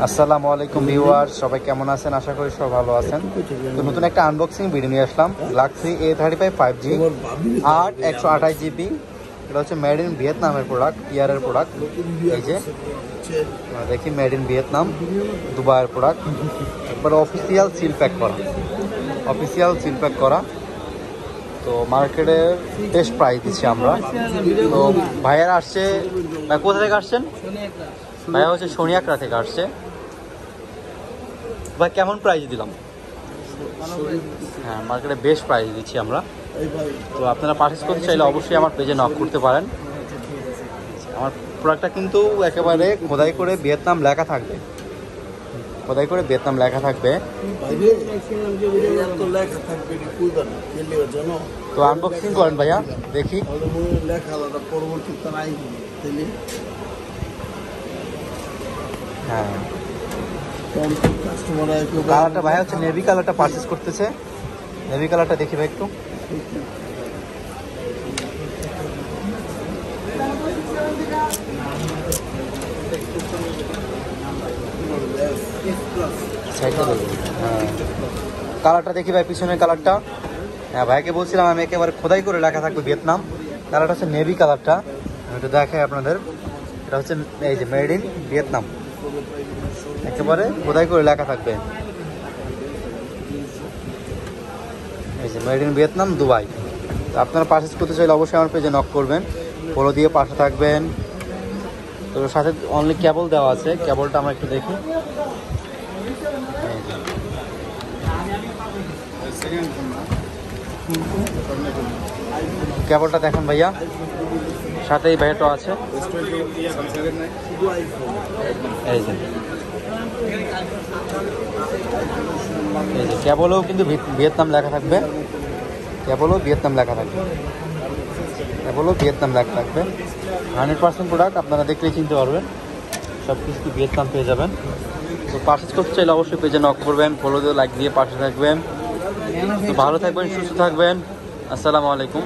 আসসালামু আলাইকুম ভিউয়ার, সবাই কেমন আছেন? আশা করি সবাই ভালো আছেন। তো নতুন একটা আনবক্সিং ভিডিও নিয়ে আসলাম। লাক্সি A35 5G 8/128GB। এটা হচ্ছে মেড ইন ভিয়েতনামের প্রোডাক্ট, টিয়ারের প্রোডাক্ট। এই যে দেখি, মেড ইন ভিয়েতনাম, দুবাইয়ের প্রোডাক্ট। একবার অফিসিয়াল সিল প্যাক করা, তো মার্কেটের বেস্ট প্রাইস দিচ্ছি আমরা। তো ভাইয়ারা আসছে, ভাই কোথা থেকে আসছেন? ভাইয়া হচ্ছে সোনিয়াকড়া থেকে আসছে। ভাই কেমন প্রাইস দিলাম? হ্যাঁ, মার্কেটে বেস্ট প্রাইস দিচ্ছি আমরা। তো আপনারা পারচেজ করতে চাইলে অবশ্যই আমার পেজে নক করতে পারেন। আমার প্রোডাক্টটা কিন্তু একেবারে খোদাই করে ভিয়েতনাম লেখা থাকবে, তো আনবক্সিং করেন ভাইয়া, দেখি। হ্যাঁ, কালারটা ভাইয়া হচ্ছে নেভি কালারটা পারচেজ করতেছে। নেভি কালারটা দেখি ভাই একটু। হ্যাঁ, কালারটা দেখি ভাই, পিছনের কালারটা। হ্যাঁ, ভাইকে বলছিলাম আমি একেবারে খোদাই করে লেখা থাকবে ভিয়েতনাম। কালারটা হচ্ছে নেভি কালারটা, আমি একটু দেখাই আপনাদের। এটা হচ্ছে এই যে মেড ইন ভিয়েতনাম, একেবারে খোদাই করে লেখা থাকবে। এই যে মেড ইন ভিয়েতনাম, দুবাই। তো আপনারা পারচেজ করতে চাইলে অবশ্যই আমার পেজে নক করবেন, ফলো দিয়ে পাশে থাকবেন। তো সাথে অনলি কেবল দেওয়া আছে, কেবলটা আমরা একটু দেখি। কেবলটা দেখেন ভাইয়া, সাথেই ব্যাটও আছে। এই যে কেবলও কিন্তু ভিয়েতনাম লেখা থাকবে, 100% প্রোডাক্ট। আপনারা দেখলেই চিনতে পারবেন, সব কিছু ভিয়েতনাম পেয়ে যাবেন। তো পারচেজ করতে চাইলে অবশ্যই পেজে নক করবেন, ফলো দিয়ে লাইক দিয়ে পাশে থাকবেন। তো ভালো থাকবেন, সুস্থ থাকবেন। আসসালামু আলাইকুম।